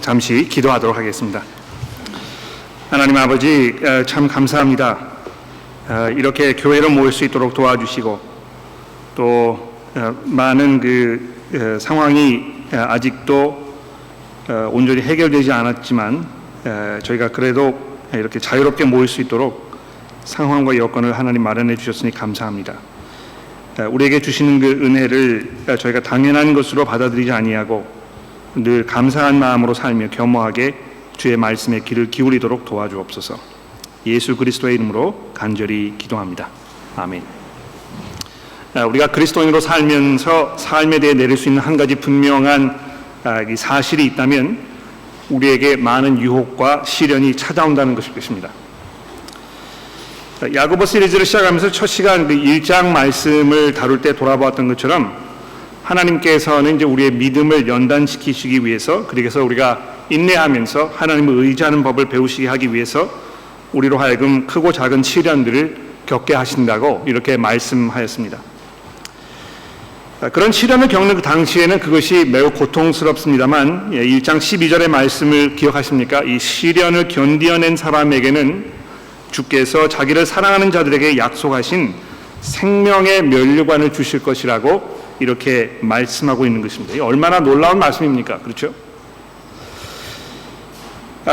잠시 기도하도록 하겠습니다. 하나님 아버지, 참 감사합니다. 이렇게 교회로 모일 수 있도록 도와주시고 또 많은 상황이 아직도 온전히 해결되지 않았지만 저희가 그래도 이렇게 자유롭게 모일 수 있도록 상황과 여건을 하나님 마련해 주셨으니 감사합니다. 우리에게 주시는 그 은혜를 저희가 당연한 것으로 받아들이지 아니하고 늘 감사한 마음으로 살며 겸허하게 주의 말씀에 귀를 기울이도록 도와주옵소서. 예수 그리스도의 이름으로 간절히 기도합니다. 아멘. 우리가 그리스도인으로 살면서 삶에 대해 내릴 수 있는 한 가지 분명한 사실이 있다면 우리에게 많은 유혹과 시련이 찾아온다는 것일 것입니다. 야고보 시리즈를 시작하면서 첫 시간 1장 말씀을 다룰 때 돌아보았던 것처럼 하나님께서는 이제 우리의 믿음을 연단시키시기 위해서, 그래서 우리가 인내하면서 하나님을 의지하는 법을 배우시게 하기 위해서 우리로 하여금 크고 작은 시련들을 겪게 하신다고 이렇게 말씀하였습니다. 그런 시련을 겪는 그 당시에는 그것이 매우 고통스럽습니다만 1장 12절의 말씀을 기억하십니까? 이 시련을 견디어낸 사람에게는 주께서 자기를 사랑하는 자들에게 약속하신 생명의 면류관을 주실 것이라고 이렇게 말씀하고 있는 것입니다. 얼마나 놀라운 말씀입니까? 그렇죠?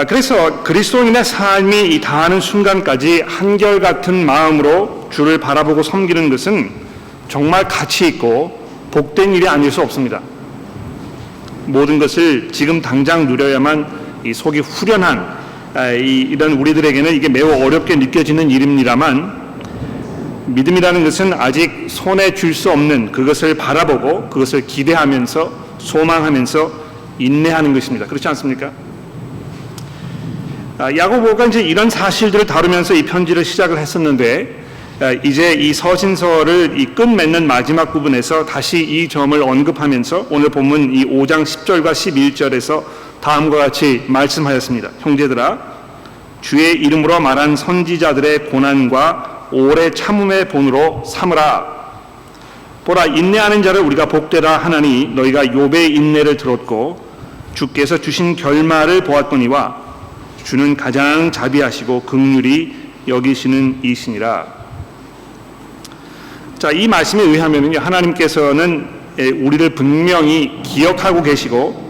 그래서 그리스도인의 삶이 이 다하는 순간까지 한결같은 마음으로 주를 바라보고 섬기는 것은 정말 가치 있고 복된 일이 아닐 수 없습니다. 모든 것을 지금 당장 누려야만 이 속이 후련한 이런 우리들에게는 이게 매우 어렵게 느껴지는 일입니다만, 믿음이라는 것은 아직 손에 쥘 수 없는 그것을 바라보고 그것을 기대하면서 소망하면서 인내하는 것입니다. 그렇지 않습니까? 야고보가 이제 이런 사실들을 다루면서 이 편지를 시작을 했었는데 이제 이 서신서를 이 끝맺는 마지막 부분에서 다시 이 점을 언급하면서 오늘 본문 이 5장 10절과 11절에서 다음과 같이 말씀하였습니다. 형제들아, 주의 이름으로 말한 선지자들의 고난과 오래 참음의 본으로 삼으라. 보라, 인내하는 자를 우리가 복되라 하나니 너희가 욥의 인내를 들었고 주께서 주신 결말을 보았거니와 주는 가장 자비하시고 긍휼히 여기시는 이시니라. 자, 이 말씀에 의하면요, 하나님께서는 우리를 분명히 기억하고 계시고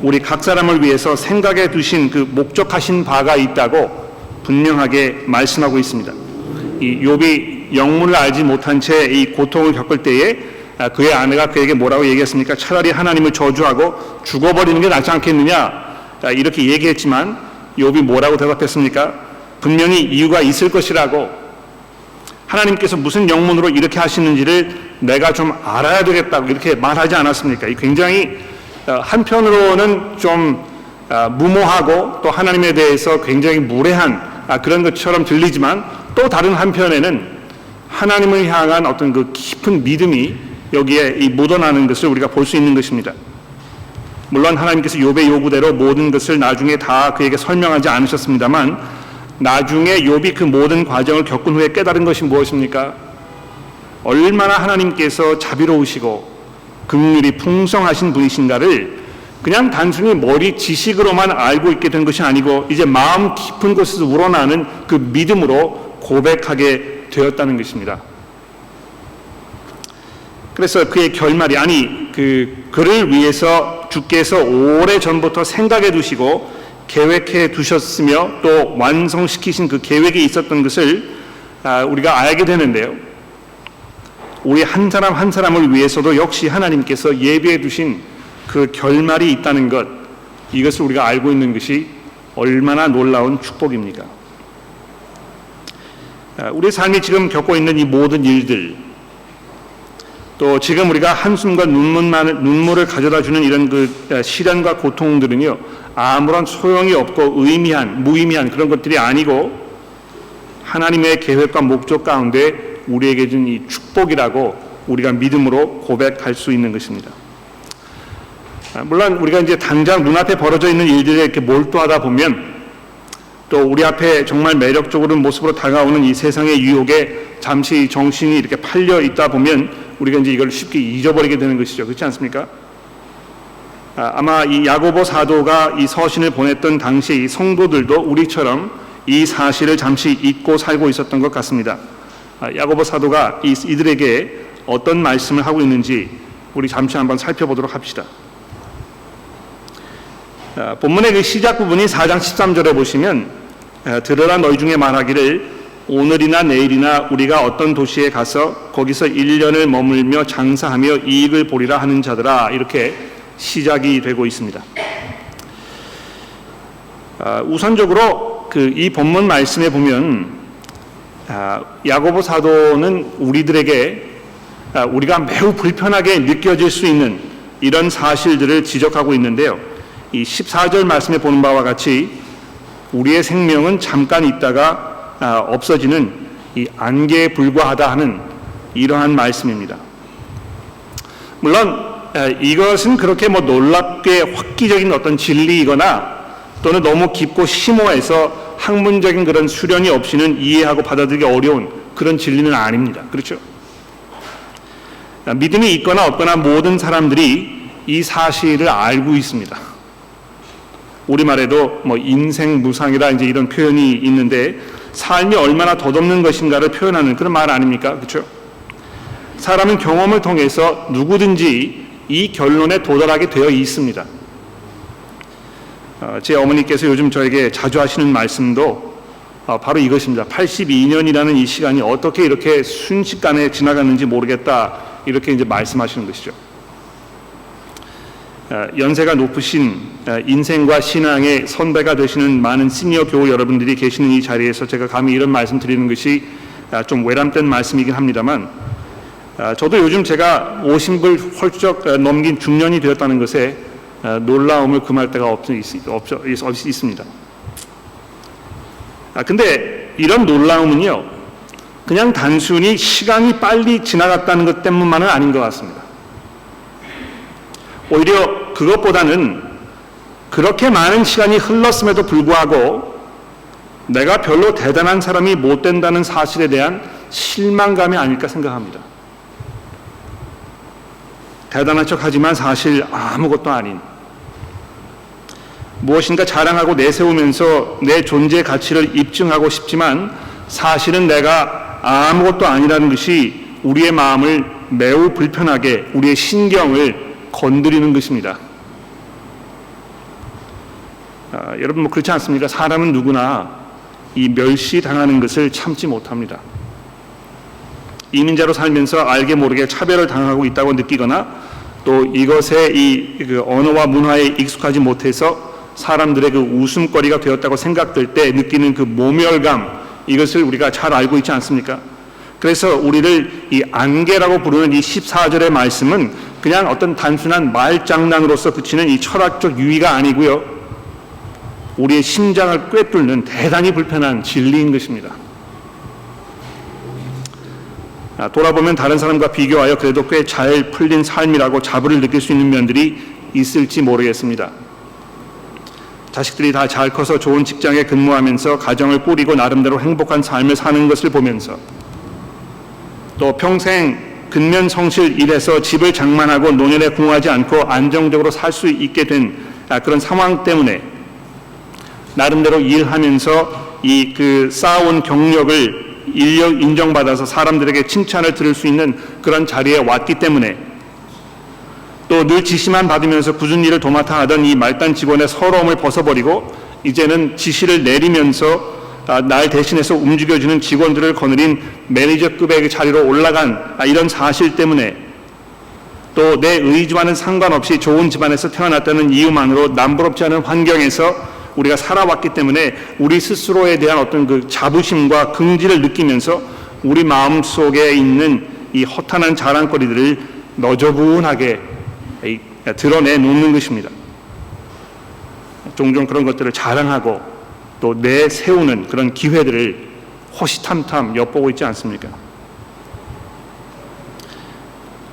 우리 각 사람을 위해서 생각해 두신 그 목적하신 바가 있다고 분명하게 말씀하고 있습니다. 이 욥이 영문을 알지 못한 채 이 고통을 겪을 때에 그의 아내가 그에게 뭐라고 얘기했습니까? 차라리 하나님을 저주하고 죽어버리는 게 낫지 않겠느냐, 이렇게 얘기했지만 욥이 뭐라고 대답했습니까? 분명히 이유가 있을 것이라고, 하나님께서 무슨 영문으로 이렇게 하시는지를 내가 좀 알아야 되겠다고 이렇게 말하지 않았습니까? 굉장히 한편으로는 좀 무모하고 또 하나님에 대해서 굉장히 무례한 그런 것처럼 들리지만, 또 다른 한편에는 하나님을 향한 어떤 그 깊은 믿음이 여기에 묻어나는 것을 우리가 볼 수 있는 것입니다. 물론 하나님께서 욥의 요구대로 모든 것을 나중에 다 그에게 설명하지 않으셨습니다만, 나중에 욥이 그 모든 과정을 겪은 후에 깨달은 것이 무엇입니까? 얼마나 하나님께서 자비로우시고 긍휼이 풍성하신 분이신가를 그냥 단순히 머리 지식으로만 알고 있게 된 것이 아니고 이제 마음 깊은 곳에서 우러나는 그 믿음으로 고백하게 되었다는 것입니다. 그래서 그의 결말이, 그를 위해서 주께서 오래전부터 생각해 두시고 계획해 두셨으며 또 완성시키신 그 계획이 있었던 것을 우리가 알게 되는데요, 우리 한 사람 한 사람을 위해서도 역시 하나님께서 예비해 두신 그 결말이 있다는 것, 이것을 우리가 알고 있는 것이 얼마나 놀라운 축복입니까? 우리 삶이 지금 겪고 있는 이 모든 일들, 또 지금 우리가 한숨과 눈물을 가져다주는 이런 그 시련과 고통들은요, 아무런 소용이 없고 무의미한 그런 것들이 아니고 하나님의 계획과 목적 가운데 우리에게 준 이 축복이라고 우리가 믿음으로 고백할 수 있는 것입니다. 물론 우리가 이제 당장 눈앞에 벌어져 있는 일들에 이렇게 몰두하다 보면 또 우리 앞에 정말 매력적으로 모습으로 다가오는 이 세상의 유혹에 잠시 정신이 이렇게 팔려 있다 보면 우리가 이제 이걸 쉽게 잊어버리게 되는 것이죠. 그렇지 않습니까? 아마 이 야고보 사도가 이 서신을 보냈던 당시 성도들도 우리처럼 이 사실을 잠시 잊고 살고 있었던 것 같습니다. 야고보 사도가 이들에게 어떤 말씀을 하고 있는지 우리 잠시 한번 살펴보도록 합시다. 본문의 그 시작 부분이 4장 13절에 보시면 들으라 너희 중에 말하기를 오늘이나 내일이나 우리가 어떤 도시에 가서 거기서 1년을 머물며 장사하며 이익을 보리라 하는 자들아, 이렇게 시작이 되고 있습니다. 우선적으로 이 본문 말씀에 보면 야고보 사도는 우리들에게 우리가 매우 불편하게 느껴질 수 있는 이런 사실들을 지적하고 있는데요. 이 14절 말씀에 보는 바와 같이 우리의 생명은 잠깐 있다가 없어지는 이 안개에 불과하다 하는 이러한 말씀입니다. 물론 이것은 그렇게 놀랍게 획기적인 어떤 진리이거나 또는 너무 깊고 심오해서 학문적인 그런 수련이 없이는 이해하고 받아들이기 어려운 그런 진리는 아닙니다. 그렇죠? 믿음이 있거나 없거나 모든 사람들이 이 사실을 알고 있습니다. 우리말에도 인생 무상이라 이제 이런 표현이 있는데 삶이 얼마나 덧없는 것인가를 표현하는 그런 말 아닙니까? 그렇죠? 사람은 경험을 통해서 누구든지 이 결론에 도달하게 되어 있습니다. 제 어머니께서 요즘 저에게 자주 하시는 말씀도 바로 이것입니다. 82년이라는 이 시간이 어떻게 이렇게 순식간에 지나갔는지 모르겠다, 이렇게 이제 말씀하시는 것이죠. 연세가 높으신 인생과 신앙의 선배가 되시는 많은 시니어 교우 여러분들이 계시는 이 자리에서 제가 감히 이런 말씀 드리는 것이 좀 외람된 말씀이긴 합니다만, 저도 요즘 제가 50을 훌쩍 넘긴 중년이 되었다는 것에 놀라움을 금할 데가 있습니다. 근데 이런 놀라움은요, 그냥 단순히 시간이 빨리 지나갔다는 것 때문만은 아닌 것 같습니다. 오히려 그것보다는 그렇게 많은 시간이 흘렀음에도 불구하고 내가 별로 대단한 사람이 못 된다는 사실에 대한 실망감이 아닐까 생각합니다. 대단한 척하지만 사실 아무것도 아닌, 무엇인가 자랑하고 내세우면서 내 존재 가치를 입증하고 싶지만 사실은 내가 아무것도 아니라는 것이 우리의 마음을 매우 불편하게, 우리의 신경을 건드리는 것입니다. 여러분 그렇지 않습니까? 사람은 누구나 이 멸시당하는 것을 참지 못합니다. 이민자로 살면서 알게 모르게 차별을 당하고 있다고 느끼거나 또 이것에 그 언어와 문화에 익숙하지 못해서 사람들의 그 웃음거리가 되었다고 생각될 때 느끼는 그 모멸감, 이것을 우리가 잘 알고 있지 않습니까? 그래서 우리를 이 안개라고 부르는 이 14절의 말씀은 그냥 어떤 단순한 말장난으로서 그치는 이 철학적 유의가 아니고요, 우리의 심장을 꿰뚫는 대단히 불편한 진리인 것입니다. 돌아보면 다른 사람과 비교하여 그래도 꽤 잘 풀린 삶이라고 자부를 느낄 수 있는 면들이 있을지 모르겠습니다. 자식들이 다 잘 커서 좋은 직장에 근무하면서 가정을 꾸리고 나름대로 행복한 삶을 사는 것을 보면서, 또 평생 근면성실 일해서 집을 장만하고 노년에 궁하지 않고 안정적으로 살 수 있게 된 그런 상황 때문에 나름대로 일하면서 쌓아온 경력을 인정받아서 사람들에게 칭찬을 들을 수 있는 그런 자리에 왔기 때문에, 또 늘 지시만 받으면서 굳은 일을 도맡아 하던 이 말단 직원의 서러움을 벗어버리고 이제는 지시를 내리면서 날 대신해서 움직여주는 직원들을 거느린 매니저급의 자리로 올라간 이런 사실 때문에, 또 내 의지와는 상관없이 좋은 집안에서 태어났다는 이유만으로 남부럽지 않은 환경에서 우리가 살아왔기 때문에 우리 스스로에 대한 어떤 그 자부심과 긍지를 느끼면서 우리 마음속에 있는 이 허탄한 자랑거리들을 너저분하게 드러내 놓는 것입니다. 종종 그런 것들을 자랑하고 또 내세우는 그런 기회들을 호시탐탐 엿보고 있지 않습니까?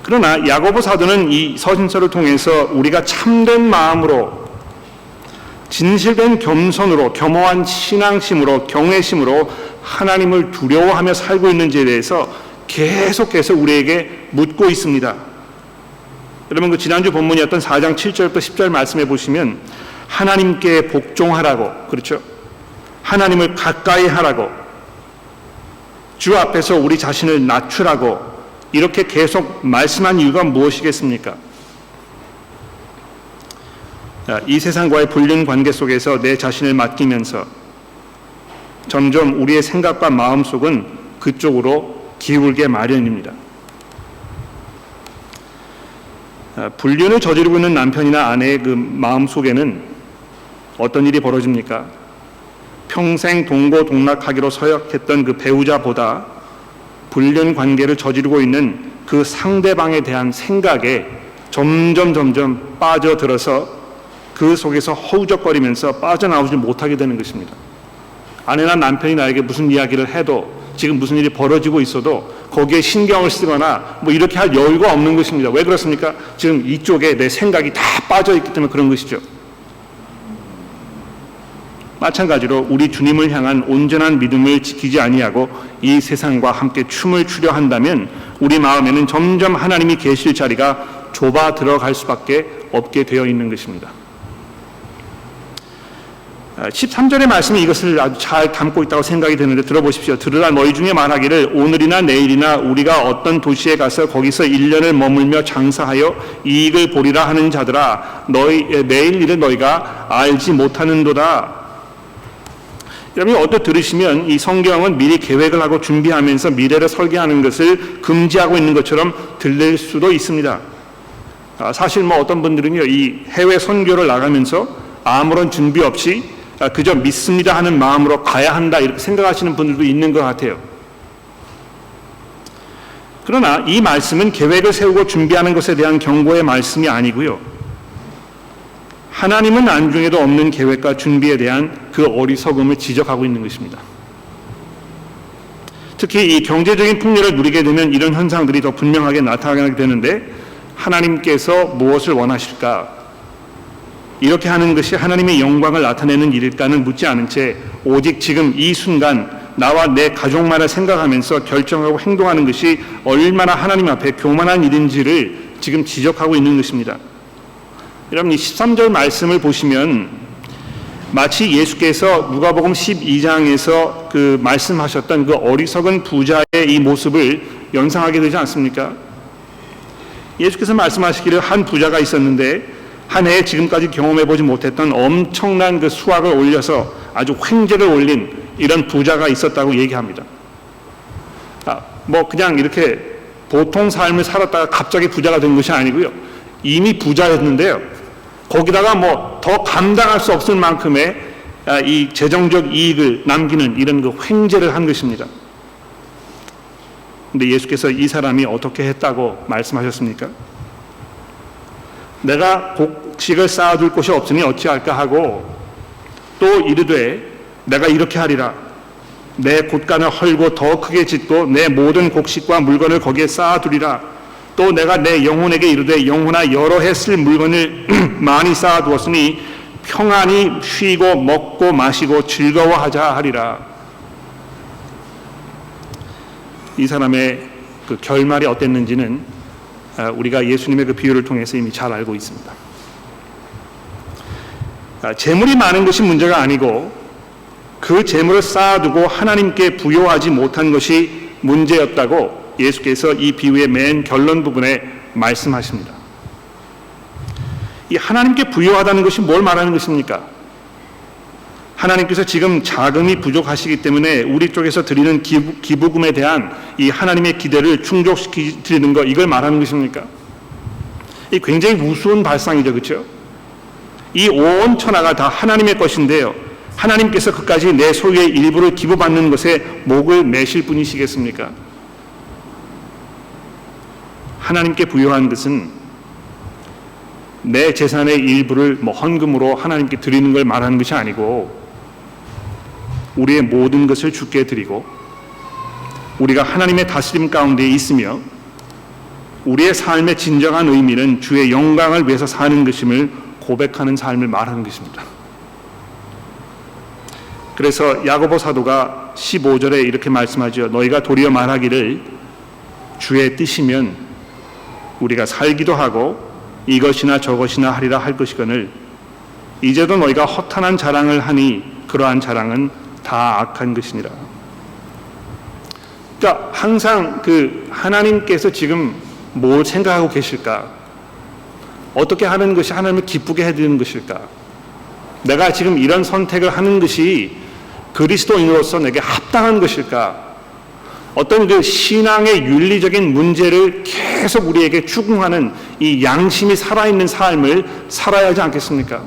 그러나 야고보 사도는 이 서신서를 통해서 우리가 참된 마음으로, 진실된 겸손으로, 겸허한 신앙심으로, 경외심으로 하나님을 두려워하며 살고 있는지에 대해서 계속해서 우리에게 묻고 있습니다. 여러분 그 지난주 본문이었던 4장 7절부터 10절 말씀해 보시면 하나님께 복종하라고, 그렇죠? 하나님을 가까이 하라고, 주 앞에서 우리 자신을 낮추라고 이렇게 계속 말씀한 이유가 무엇이겠습니까? 이 세상과의 불륜 관계 속에서 내 자신을 맡기면서 점점 우리의 생각과 마음속은 그쪽으로 기울게 마련입니다. 불륜을 저지르고 있는 남편이나 아내의 그 마음속에는 어떤 일이 벌어집니까? 평생 동고동락하기로 서약했던 그 배우자보다 불륜 관계를 저지르고 있는 그 상대방에 대한 생각에 점점 빠져들어서 그 속에서 허우적거리면서 빠져나오지 못하게 되는 것입니다. 아내나 남편이 나에게 무슨 이야기를 해도 지금 무슨 일이 벌어지고 있어도 거기에 신경을 쓰거나 뭐 이렇게 할 여유가 없는 것입니다. 왜 그렇습니까? 지금 이쪽에 내 생각이 다 빠져있기 때문에 그런 것이죠. 마찬가지로 우리 주님을 향한 온전한 믿음을 지키지 아니하고 이 세상과 함께 춤을 추려 한다면 우리 마음에는 점점 하나님이 계실 자리가 좁아 들어갈 수밖에 없게 되어 있는 것입니다. 13절의 말씀이 이것을 아주 잘 담고 있다고 생각이 되는데 들어보십시오. 들으라 너희 중에 말하기를 오늘이나 내일이나 우리가 어떤 도시에 가서 거기서 1년을 머물며 장사하여 이익을 보리라 하는 자들아 내일 일을 너희가 알지 못하는도다. 여러분이 어떻게 들으시면 이 성경은 미리 계획을 하고 준비하면서 미래를 설계하는 것을 금지하고 있는 것처럼 들릴 수도 있습니다. 사실 뭐 어떤 분들은요 이 해외 선교를 나가면서 아무런 준비 없이 그저 믿습니다 하는 마음으로 가야 한다 이렇게 생각하시는 분들도 있는 것 같아요. 그러나 이 말씀은 계획을 세우고 준비하는 것에 대한 경고의 말씀이 아니고요. 하나님은 안중에도 없는 계획과 준비에 대한 그 어리석음을 지적하고 있는 것입니다. 특히 이 경제적인 풍요를 누리게 되면 이런 현상들이 더 분명하게 나타나게 되는데 하나님께서 무엇을 원하실까? 이렇게 하는 것이 하나님의 영광을 나타내는 일일까는 묻지 않은 채 오직 지금 이 순간 나와 내 가족만을 생각하면서 결정하고 행동하는 것이 얼마나 하나님 앞에 교만한 일인지를 지금 지적하고 있는 것입니다. 여러분 이 13절 말씀을 보시면 마치 예수께서 누가복음 12장에서 그 말씀하셨던 그 어리석은 부자의 이 모습을 연상하게 되지 않습니까? 예수께서 말씀하시기를 한 부자가 있었는데 한 해에 지금까지 경험해보지 못했던 엄청난 그 수확을 올려서 아주 횡재를 올린 이런 부자가 있었다고 얘기합니다. 뭐 그냥 이렇게 보통 삶을 살았다가 갑자기 부자가 된 것이 아니고요. 이미 부자였는데요. 거기다가 뭐 더 감당할 수 없을 만큼의 이 재정적 이익을 남기는 이런 그 횡재를 한 것입니다. 근데 예수께서 이 사람이 어떻게 했다고 말씀하셨습니까? 내가 곡식을 쌓아둘 곳이 없으니 어찌할까 하고 또 이르되 내가 이렇게 하리라. 내 곳간을 헐고 더 크게 짓고 내 모든 곡식과 물건을 거기에 쌓아두리라. 또 내가 내 영혼에게 이르되 영혼아 여러 해 쓸 물건을 많이 쌓아두었으니 평안히 쉬고 먹고 마시고 즐거워하자 하리라. 이 사람의 그 결말이 어땠는지는 우리가 예수님의 그 비유를 통해서 이미 잘 알고 있습니다. 재물이 많은 것이 문제가 아니고 그 재물을 쌓아두고 하나님께 부요하지 못한 것이 문제였다고 예수께서 이 비유의 맨 결론 부분에 말씀하십니다. 이 하나님께 부요하다는 것이 뭘 말하는 것입니까? 하나님께서 지금 자금이 부족하시기 때문에 우리 쪽에서 드리는 기부금에 대한 이 하나님의 기대를 충족시키는 것, 이걸 말하는 것입니까? 이 굉장히 우스운 발상이죠, 그렇죠? 이 온 천하가 다 하나님의 것인데요. 하나님께서 그까지 내 소유의 일부를 기부받는 것에 목을 매실 분이시겠습니까? 하나님께 부요한 것은 내 재산의 일부를 뭐 헌금으로 하나님께 드리는 걸 말하는 것이 아니고 우리의 모든 것을 주께 드리고 우리가 하나님의 다스림 가운데 있으며 우리의 삶의 진정한 의미는 주의 영광을 위해서 사는 것임을 고백하는 삶을 말하는 것입니다. 그래서 야고보 사도가 15절에 이렇게 말씀하죠. 너희가 도리어 말하기를 주의 뜻이면 우리가 살기도 하고 이것이나 저것이나 하리라 할 것이거늘 이제도 너희가 허탄한 자랑을 하니 그러한 자랑은 다 악한 것이니라. 그러니까 항상 하나님께서 지금 뭘 생각하고 계실까? 어떻게 하는 것이 하나님을 기쁘게 해드리는 것일까? 내가 지금 이런 선택을 하는 것이 그리스도인으로서 내게 합당한 것일까? 어떤 신앙의 윤리적인 문제를 계속 우리에게 추궁하는 이 양심이 살아있는 삶을 살아야 하지 않겠습니까?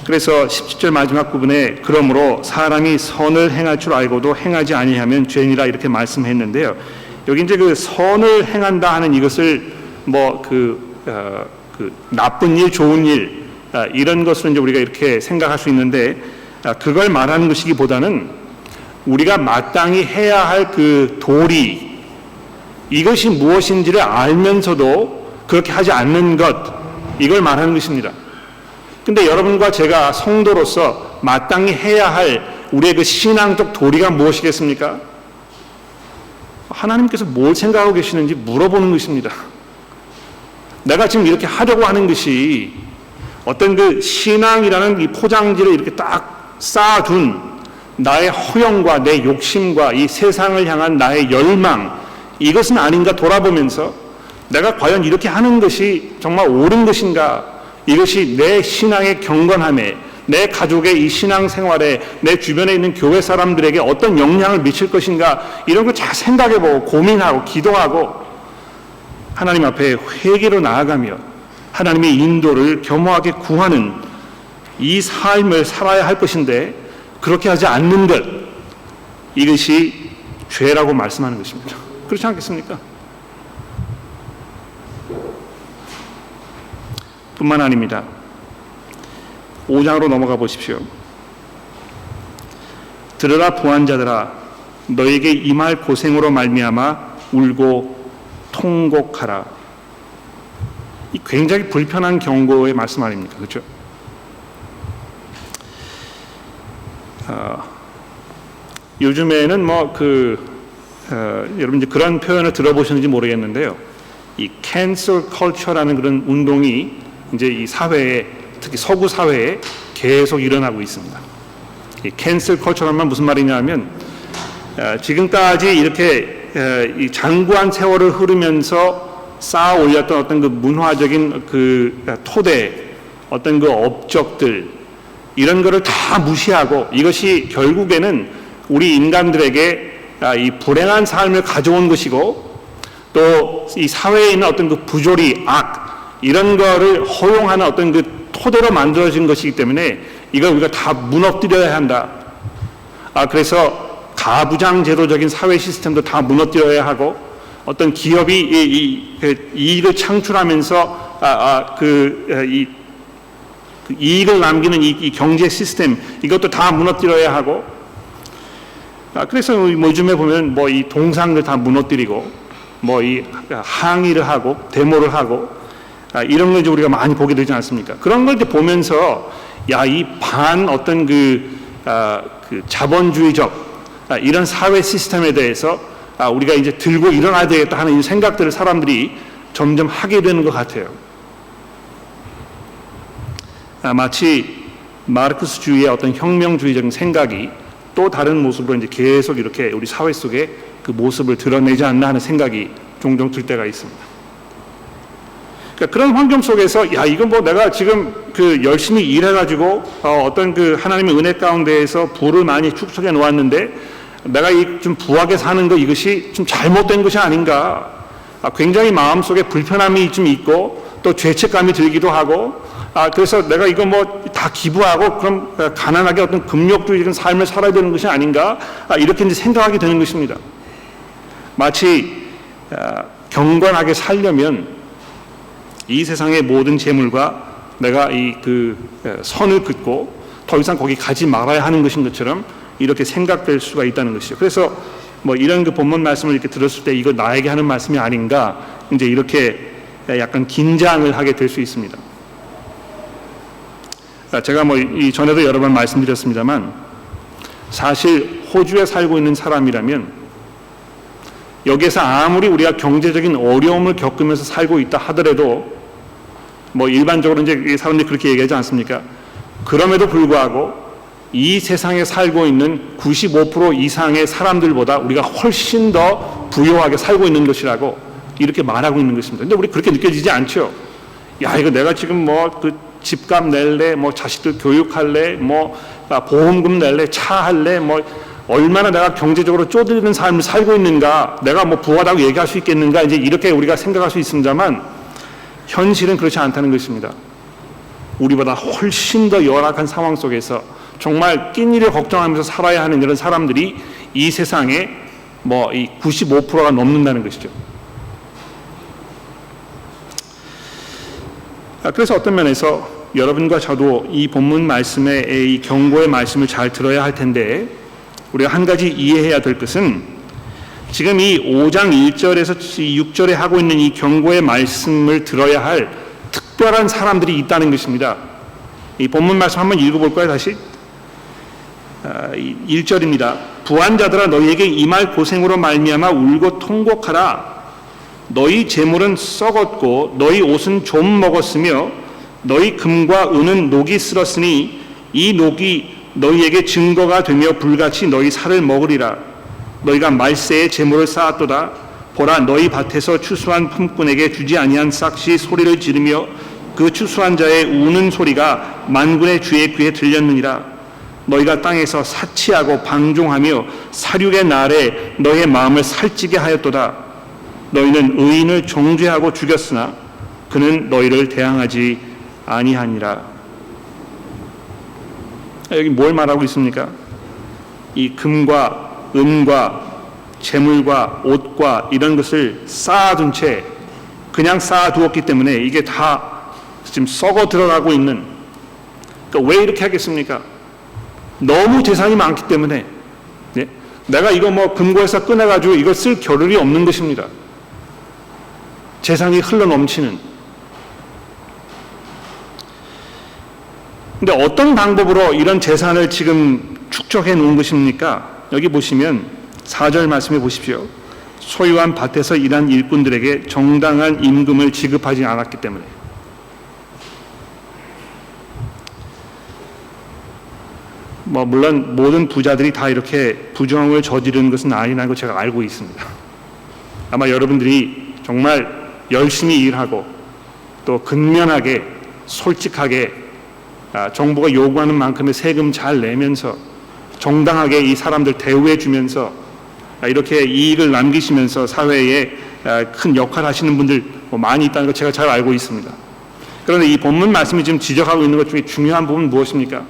그래서 17절 마지막 부분에 그러므로 사람이 선을 행할 줄 알고도 행하지 아니하면 죄니라 이렇게 말씀했는데요. 여기 이제 선을 행한다 하는 이것을 나쁜 일, 좋은 일 이런 것으로 이제 우리가 이렇게 생각할 수 있는데 그걸 말하는 것이기보다는 우리가 마땅히 해야 할 도리 이것이 무엇인지를 알면서도 그렇게 하지 않는 것 이걸 말하는 것입니다. 근데 여러분과 제가 성도로서 마땅히 해야 할 우리의 신앙적 도리가 무엇이겠습니까? 하나님께서 뭘 생각하고 계시는지 물어보는 것입니다. 내가 지금 이렇게 하려고 하는 것이 어떤 신앙이라는 이 포장지를 이렇게 딱 쌓아둔 나의 허영과 내 욕심과 이 세상을 향한 나의 열망 이것은 아닌가 돌아보면서 내가 과연 이렇게 하는 것이 정말 옳은 것인가? 이것이 내 신앙의 경건함에 내 가족의 이 신앙생활에 내 주변에 있는 교회 사람들에게 어떤 영향을 미칠 것인가 이런 걸 잘 생각해보고 고민하고 기도하고 하나님 앞에 회개로 나아가며 하나님의 인도를 겸허하게 구하는 이 삶을 살아야 할 것인데 그렇게 하지 않는 것 이것이 죄라고 말씀하는 것입니다. 그렇지 않겠습니까? 뿐만 아닙니다. 5장으로 넘어가 보십시오. 들으라 부한자들아 너에게 임할 고생으로 말미암아 울고 통곡하라. 이 굉장히 불편한 경고의 말씀 아닙니까? 그렇죠? 요즘에는 여러분 이제 그런 표현을 들어보셨는지 모르겠는데요. 이 캔슬 컬처라는 그런 운동이 이제 이 사회에 특히 서구 사회에 계속 일어나고 있습니다. 이 캔슬 컬처란 무슨 말이냐면 지금까지 이렇게 이 장구한 세월을 흐르면서 쌓아 올렸던 어떤 문화적인 토대, 어떤 업적들 이런 거를 다 무시하고 이것이 결국에는 우리 인간들에게 이 불행한 삶을 가져온 것이고 또 이 사회에 있는 어떤 부조리, 악 이런 거를 허용하는 어떤 토대로 만들어진 것이기 때문에 이걸 우리가 다 무너뜨려야 한다. 그래서 가부장제도적인 사회 시스템도 다 무너뜨려야 하고 어떤 기업이 이익을 창출하면서 이익을 남기는 이 경제 시스템 이것도 다 무너뜨려야 하고 그래서 요즘에 보면 이 동상을 다 무너뜨리고 이 항의를 하고 데모를 하고 이런 걸 이제 우리가 많이 보게 되지 않습니까? 그런 걸 이제 보면서 이 어떤 자본주의적 이런 사회 시스템에 대해서 우리가 이제 들고 일어나야 되겠다 하는 이 생각들을 사람들이 점점 하게 되는 것 같아요. 마치 마르크스주의의 어떤 혁명주의적인 생각이 또 다른 모습으로 이제 계속 이렇게 우리 사회 속에 그 모습을 드러내지 않나 하는 생각이 종종 들 때가 있습니다. 그러니까 그런 환경 속에서 이건 내가 지금 열심히 일해가지고 어떤 하나님의 은혜 가운데에서 부를 많이 축적해 놓았는데 내가 좀 부하게 사는 거 이것이 좀 잘못된 것이 아닌가 굉장히 마음속에 불편함이 좀 있고 또 죄책감이 들기도 하고 그래서 내가 이거 다 기부하고 그럼 가난하게 어떤 금욕주의적인 삶을 살아야 되는 것이 아닌가 이렇게 이제 생각하게 되는 것입니다. 마치 경건하게 살려면 이 세상의 모든 재물과 내가 선을 긋고 더 이상 거기 가지 말아야 하는 것인 것처럼 이렇게 생각될 수가 있다는 것이죠. 그래서 이런 본문 말씀을 이렇게 들었을 때 이거 나에게 하는 말씀이 아닌가 이제 이렇게 약간 긴장을 하게 될 수 있습니다. 제가 전에도 여러 번 말씀드렸습니다만 사실 호주에 살고 있는 사람이라면 여기에서 아무리 우리가 경제적인 어려움을 겪으면서 살고 있다 하더라도 뭐 일반적으로 이제 사람들이 그렇게 얘기하지 않습니까? 그럼에도 불구하고 이 세상에 살고 있는 95% 이상의 사람들보다 우리가 훨씬 더 부유하게 살고 있는 것이라고 이렇게 말하고 있는 것입니다. 근데 우리 그렇게 느껴지지 않죠? 야, 이거 내가 지금 뭐 그 집값 낼래, 뭐 자식들 교육할래, 뭐 보험금 낼래, 차 할래, 뭐 얼마나 내가 경제적으로 쪼들리는 삶을 살고 있는가, 내가 뭐 부하다고 얘기할 수 있겠는가, 이제 이렇게 우리가 생각할 수 있습니다만 현실은 그렇지 않다는 것입니다. 우리보다 훨씬 더 열악한 상황 속에서 정말 끼니를 걱정하면서 살아야 하는 이런 사람들이 이 세상에 뭐 이 95%가 넘는다는 것이죠. 그래서 어떤 면에서 여러분과 저도 이 본문 말씀의 이 경고의 말씀을 잘 들어야 할 텐데, 우리가 한 가지 이해해야 될 것은 지금 이 5장 1절에서 6절에 하고 있는 이 경고의 말씀을 들어야 할 특별한 사람들이 있다는 것입니다. 이 본문 말씀 한번 읽어볼까요? 다시 1절입니다. 부한 자들아 너희에게 임할 고생으로 말미암아 울고 통곡하라. 너희 재물은 썩었고 너희 옷은 좀 먹었으며 너희 금과 은은 녹이 쓸었으니 이 녹이 너희에게 증거가 되며 불같이 너희 살을 먹으리라. 너희가 말세에 재물을 쌓았도다. 보라 너희 밭에서 추수한 품꾼에게 주지 아니한 싹시 소리를 지르며 그 추수한 자의 우는 소리가 만군의 주의 귀에 들렸느니라. 너희가 땅에서 사치하고 방종하며 살육의 날에 너희의 마음을 살찌게 하였도다. 너희는 의인을 정죄하고 죽였으나 그는 너희를 대항하지 아니하니라. 여기 뭘 말하고 있습니까? 이 금과 은과 재물과 옷과 이런 것을 쌓아둔 채 그냥 쌓아두었기 때문에 이게 다 지금 썩어 들어가고 있는, 그러니까 왜 이렇게 하겠습니까? 너무 재산이 많기 때문에. 네? 내가 이거 뭐 금고에서 꺼내가지고 이거 쓸 겨를이 없는 것입니다. 재산이 흘러 넘치는. 근데 어떤 방법으로 이런 재산을 지금 축적해 놓은 것입니까? 여기 보시면 4절 말씀해 보십시오. 소유한 밭에서 일한 일꾼들에게 정당한 임금을 지급하지 않았기 때문에. 뭐 물론 모든 부자들이 다 이렇게 부정을 저지르는 것은 아니라는 걸 제가 알고 있습니다. 아마 여러분들이 정말 열심히 일하고 또 근면하게 솔직하게 정부가 요구하는 만큼의 세금 잘 내면서 정당하게 이 사람들 대우해 주면서 이렇게 이익을 남기시면서 사회에 큰 역할을 하시는 분들 많이 있다는 걸 제가 잘 알고 있습니다. 그런데 이 본문 말씀이 지금 지적하고 있는 것 중에 중요한 부분은 무엇입니까?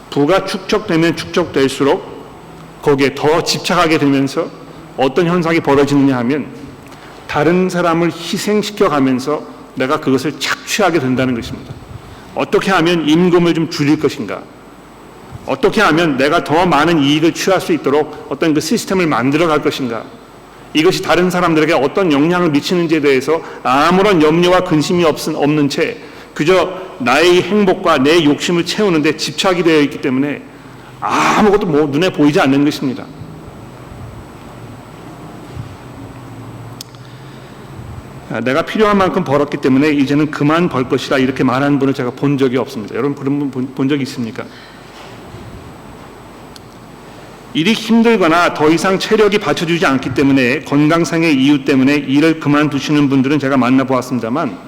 부가 축적되면 축적될수록 거기에 더 집착하게 되면서 어떤 현상이 벌어지느냐 하면 다른 사람을 희생시켜 가면서 내가 그것을 착취하게 된다는 것입니다. 어떻게 하면 임금을 좀 줄일 것인가? 어떻게 하면 내가 더 많은 이익을 취할 수 있도록 어떤 그 시스템을 만들어 갈 것인가? 이것이 다른 사람들에게 어떤 영향을 미치는지에 대해서 아무런 염려와 근심이 없는 채 그저 나의 행복과 내 욕심을 채우는 데 집착이 되어 있기 때문에 아무것도 눈에 보이지 않는 것입니다. 내가 필요한 만큼 벌었기 때문에 이제는 그만 벌 것이다 이렇게 말하는 분을 제가 본 적이 없습니다. 여러분 그런 분 본 적이 있습니까? 일이 힘들거나 더 이상 체력이 받쳐주지 않기 때문에 건강상의 이유 때문에 일을 그만두시는 분들은 제가 만나보았습니다만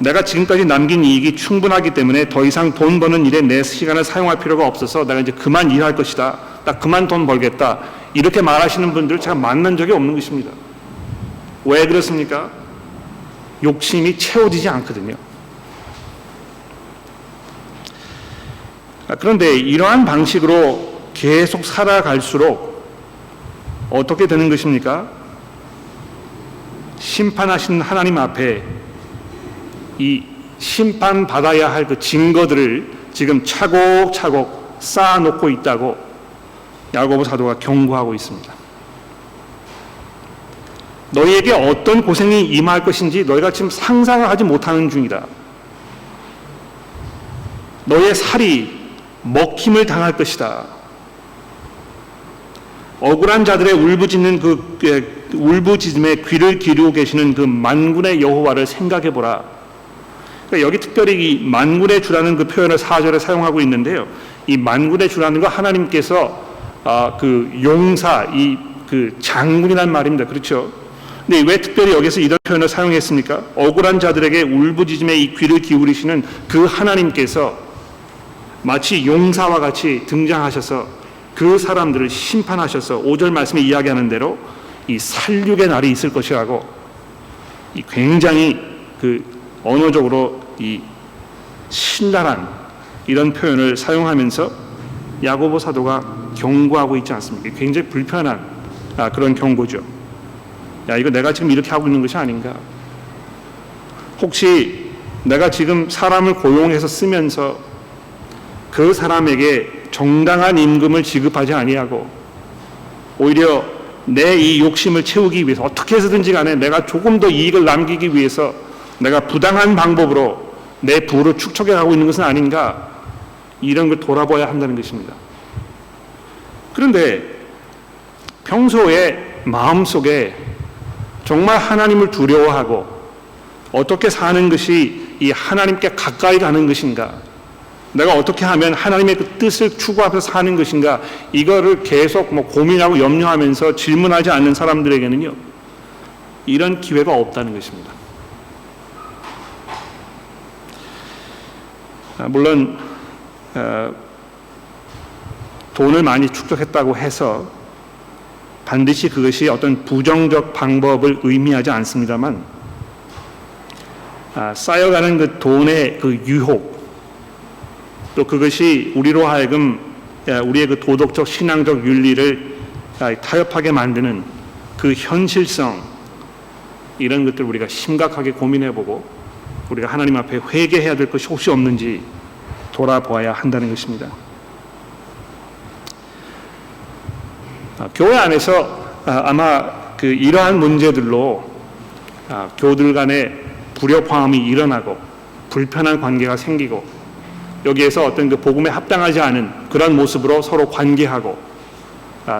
내가 지금까지 남긴 이익이 충분하기 때문에 더 이상 돈 버는 일에 내 시간을 사용할 필요가 없어서 내가 이제 그만 일할 것이다. 나 그만 돈 벌겠다. 이렇게 말하시는 분들을 제가 만난 적이 없는 것입니다. 왜 그렇습니까? 욕심이 채워지지 않거든요. 그런데 이러한 방식으로 계속 살아갈수록 어떻게 되는 것입니까? 심판하신 하나님 앞에 이 심판받아야 할 그 증거들을 지금 차곡차곡 쌓아놓고 있다고 야고보 사도가 경고하고 있습니다. 너희에게 어떤 고생이 임할 것인지 너희가 지금 상상을 하지 못하는 중이다. 너희의 살이 먹힘을 당할 것이다. 억울한 자들의 울부짖는 울부짖음에 귀를 기울이고 계시는 그 만군의 여호와를 생각해 보라. 그러니까 여기 특별히 이 만군의 주라는 그 표현을 4절에 사용하고 있는데요. 이 만군의 주라는 거 하나님께서 그 용사, 그 장군이란 말입니다. 그렇죠? 근데 왜 특별히 여기서 이런 표현을 사용했습니까? 억울한 자들에게 울부짖음에 이 귀를 기울이시는 그 하나님께서 마치 용사와 같이 등장하셔서 그 사람들을 심판하셔서 5절 말씀에 이야기하는 대로 이 살육의 날이 있을 것이라고 이 굉장히 그 언어적으로 이 신랄한 이런 표현을 사용하면서 야고보 사도가 경고하고 있지 않습니까? 굉장히 불편한 그런 경고죠. 야, 이거 내가 지금 이렇게 하고 있는 것이 아닌가? 혹시 내가 지금 사람을 고용해서 쓰면서 그 사람에게 정당한 임금을 지급하지 아니하고 오히려 내 이 욕심을 채우기 위해서 어떻게 해서든지 간에 내가 조금 더 이익을 남기기 위해서 내가 부당한 방법으로 내 부를 축적해 가고 있는 것은 아닌가? 이런 걸 돌아봐야 한다는 것입니다. 그런데 평소에 마음속에 정말 하나님을 두려워하고 어떻게 사는 것이 이 하나님께 가까이 가는 것인가? 내가 어떻게 하면 하나님의 그 뜻을 추구하면서 사는 것인가? 이거를 계속 고민하고 염려하면서 질문하지 않는 사람들에게는요, 이런 기회가 없다는 것입니다. 물론 돈을 많이 축적했다고 해서 반드시 그것이 어떤 부정적 방법을 의미하지 않습니다만, 쌓여가는 그 돈의 그 유혹, 또 그것이 우리로 하여금 우리의 그 도덕적 신앙적 윤리를 타협하게 만드는 그 현실성, 이런 것들 우리가 심각하게 고민해보고 우리가 하나님 앞에 회개해야 될 것이 혹시 없는지 돌아보아야 한다는 것입니다. 교회 안에서 아마 그 이러한 문제들로 교우들 간에 불협화음이 일어나고 불편한 관계가 생기고 여기에서 어떤 그 복음에 합당하지 않은 그런 모습으로 서로 관계하고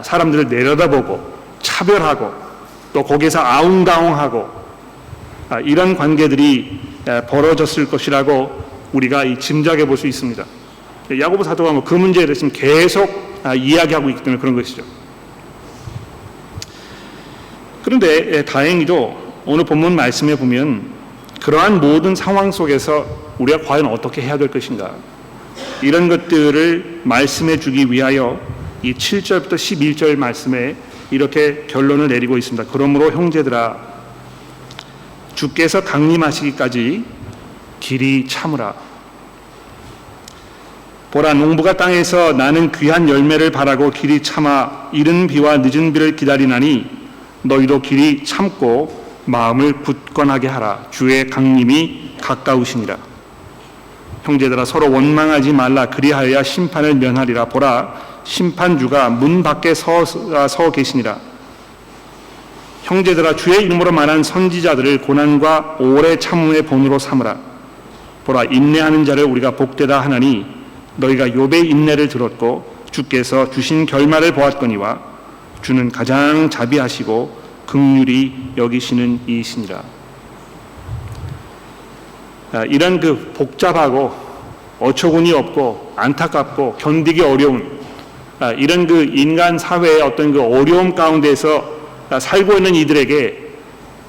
사람들을 내려다보고 차별하고 또 거기에서 아웅다웅하고 이런 관계들이 벌어졌을 것이라고 우리가 짐작해 볼 수 있습니다. 야고보 사도가 그 문제에 대해서 계속 이야기하고 있기 때문에 그런 것이죠. 그런데 다행히도 오늘 본문 말씀에 보면 그러한 모든 상황 속에서 우리가 과연 어떻게 해야 될 것인가, 이런 것들을 말씀해 주기 위하여 이 7절부터 11절 말씀에 이렇게 결론을 내리고 있습니다. 그러므로 형제들아, 주께서 강림하시기까지 길이 참으라. 보라, 농부가 땅에서 나는 귀한 열매를 바라고 길이 참아 이른 비와 늦은 비를 기다리나니 너희도 길이 참고 마음을 굳건하게 하라. 주의 강림이 가까우시니라. 형제들아, 서로 원망하지 말라. 그리하여야 심판을 면하리라. 보라, 심판주가 문 밖에 서 계시니라. 형제들아, 주의 이름으로 말한 선지자들을 고난과 오래 참음의 본으로 삼으라. 보라, 인내하는 자를 우리가 복되다 하나니 너희가 욥의 인내를 들었고 주께서 주신 결말을 보았거니와 주는 가장 자비하시고 긍휼히 여기시는 이이시니라. 이런 그 복잡하고 어처구니 없고 안타깝고 견디기 어려운 이런 그 인간 사회의 어떤 그 어려움 가운데서 살고 있는 이들에게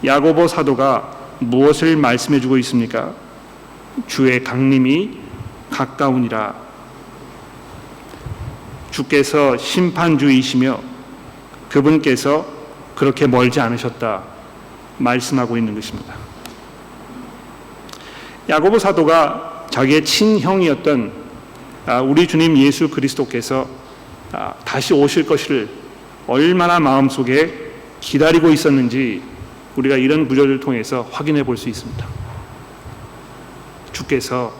야고보 사도가 무엇을 말씀해 주고 있습니까? 주의 강림이 가까우니라. 주께서 심판주이시며 그분께서 그렇게 멀지 않으셨다 말씀하고 있는 것입니다. 야고보 사도가 자기의 친형이었던 우리 주님 예수 그리스도께서 다시 오실 것을 얼마나 마음속에 기다리고 있었는지 우리가 이런 구절을 통해서 확인해 볼 수 있습니다. 주께서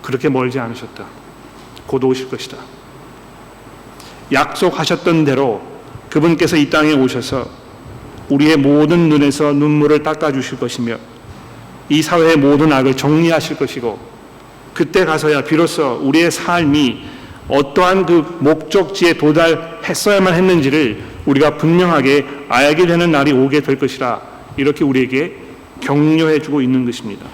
그렇게 멀지 않으셨다. 곧 오실 것이다. 약속하셨던 대로 그분께서 이 땅에 오셔서 우리의 모든 눈에서 눈물을 닦아주실 것이며 이 사회의 모든 악을 정리하실 것이고 그때 가서야 비로소 우리의 삶이 어떠한 그 목적지에 도달했어야만 했는지를 우리가 분명하게 알게 되는 날이 오게 될 것이라 이렇게 우리에게 격려해 주고 있는 것입니다.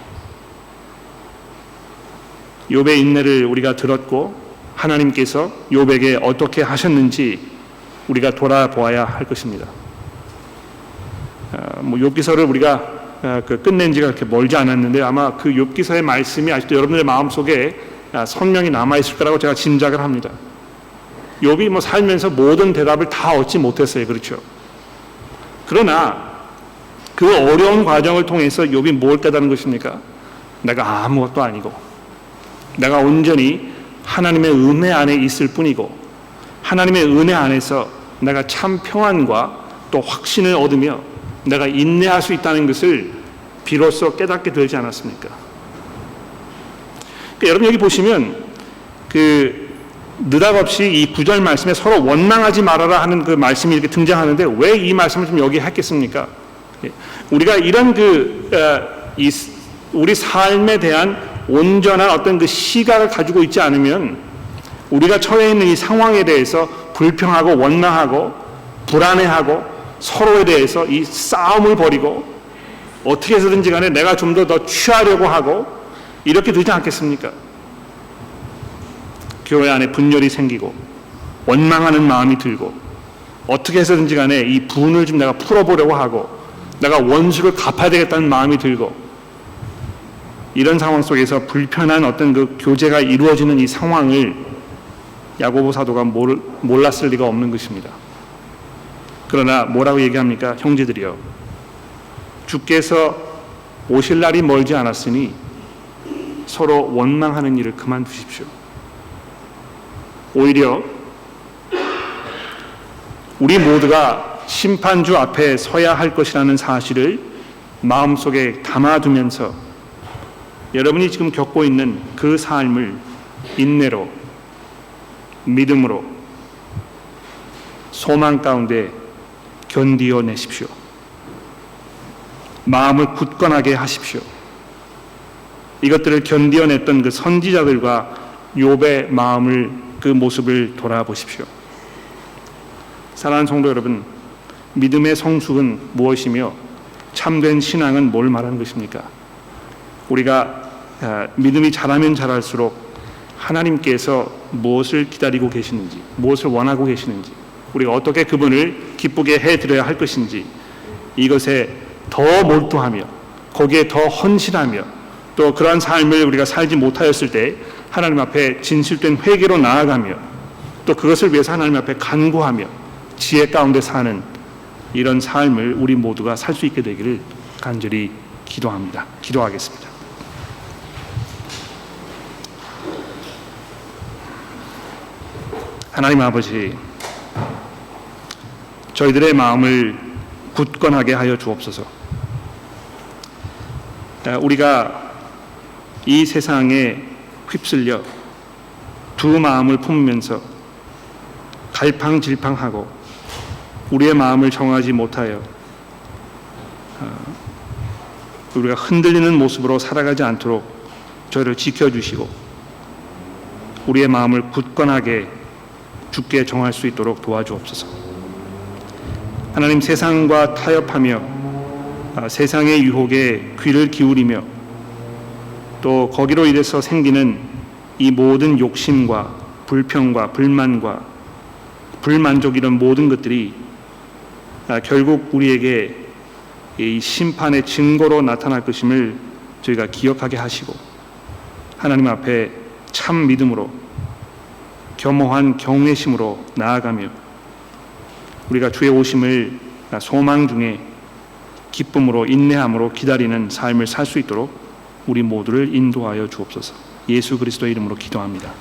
욥의 인내를 우리가 들었고 하나님께서 욥에게 어떻게 하셨는지 우리가 돌아보아야 할 것입니다. 욥기서를 우리가 끝낸 지가 그렇게 멀지 않았는데 아마 그 욥기서의 말씀이 아직도 여러분들의 마음속에 선명히 남아있을 거라고 제가 짐작을 합니다. 욥이 살면서 모든 대답을 다 얻지 못했어요. 그렇죠? 그러나 그 어려운 과정을 통해서 욥이 뭘 깨달은 것입니까? 내가 아무것도 아니고 내가 온전히 하나님의 은혜 안에 있을 뿐이고 하나님의 은혜 안에서 내가 참 평안과 또 확신을 얻으며 내가 인내할 수 있다는 것을 비로소 깨닫게 되지 않았습니까? 여러분 여기 보시면 느닷없이 이 9절 말씀에 서로 원망하지 말아라 하는 그 말씀이 이렇게 등장하는데 왜 이 말씀을 좀 여기 했겠습니까? 우리가 이런 우리 삶에 대한 온전한 어떤 그 시각을 가지고 있지 않으면 우리가 처해 있는 이 상황에 대해서 불평하고 원망하고 불안해하고 서로에 대해서 이 싸움을 벌이고 어떻게 해서든지 간에 내가 좀 더 취하려고 하고 이렇게 되지 않겠습니까? 교회 안에 분열이 생기고 원망하는 마음이 들고 어떻게 해서든지 간에 이 분을 좀 내가 풀어보려고 하고 내가 원수를 갚아야 되겠다는 마음이 들고 이런 상황 속에서 불편한 어떤 그 교제가 이루어지는 이 상황을 야고보 사도가 몰랐을 리가 없는 것입니다. 그러나 뭐라고 얘기합니까? 형제들이여, 주께서 오실 날이 멀지 않았으니 서로 원망하는 일을 그만두십시오. 오히려 우리 모두가 심판주 앞에 서야 할 것이라는 사실을 마음속에 담아두면서 여러분이 지금 겪고 있는 그 삶을 인내로, 믿음으로, 소망 가운데 견디어내십시오. 마음을 굳건하게 하십시오. 이것들을 견디어냈던 그 선지자들과 욥의 마음을, 그 모습을 돌아보십시오. 사랑하는 성도 여러분, 믿음의 성숙은 무엇이며 참된 신앙은 뭘 말하는 것입니까? 우리가 믿음이 자라면 자랄수록 하나님께서 무엇을 기다리고 계시는지, 무엇을 원하고 계시는지, 우리가 어떻게 그분을 기쁘게 해드려야 할 것인지, 이것에 더 몰두하며 거기에 더 헌신하며 또 그러한 삶을 우리가 살지 못하였을 때 하나님 앞에 진실된 회개로 나아가며 또 그것을 위해서 하나님 앞에 간구하며 지혜 가운데 사는 이런 삶을 우리 모두가 살 수 있게 되기를 간절히 기도합니다. 기도하겠습니다. 하나님 아버지, 저희들의 마음을 굳건하게 하여 주옵소서. 우리가 이 세상에 휩쓸려 두 마음을 품으면서 갈팡질팡하고 우리의 마음을 정하지 못하여 우리가 흔들리는 모습으로 살아가지 않도록 저희를 지켜주시고 우리의 마음을 굳건하게 주께 정할 수 있도록 도와주옵소서. 하나님, 세상과 타협하며 세상의 유혹에 귀를 기울이며 또 거기로 인해서 생기는 이 모든 욕심과 불평과 불만과 불만족, 이런 모든 것들이 결국 우리에게 이 심판의 증거로 나타날 것임을 저희가 기억하게 하시고 하나님 앞에 참 믿음으로 겸허한 경외심으로 나아가며 우리가 주의 오심을 소망 중에 기쁨으로 인내함으로 기다리는 삶을 살 수 있도록 우리 모두를 인도하여 주옵소서. 예수 그리스도의 이름으로 기도합니다.